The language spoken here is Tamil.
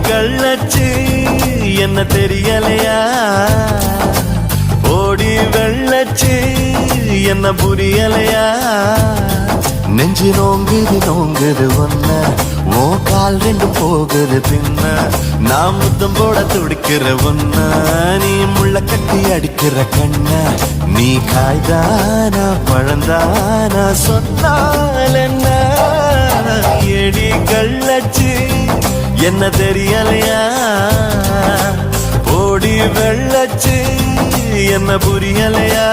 கள்ளச்சு என்ன தெரியலையா ஓடி வெள்ளச்சு என்ன புரியலையா நெஞ்சு நோங்குது ஒன்ன ஓ கால் ரெண்டு போகுது பின்ன நான் முத்தம் போட துடிக்கிற ஒன்ன நீ முள்ள கட்டி அடிக்கிற கண்ண நீ காய்தானா பழந்தானா சொன்னால் என்ன எடி கள்ளச்சு என்ன தெரியலையா ஓடி வெள்ளச்சு என்ன புரியலையா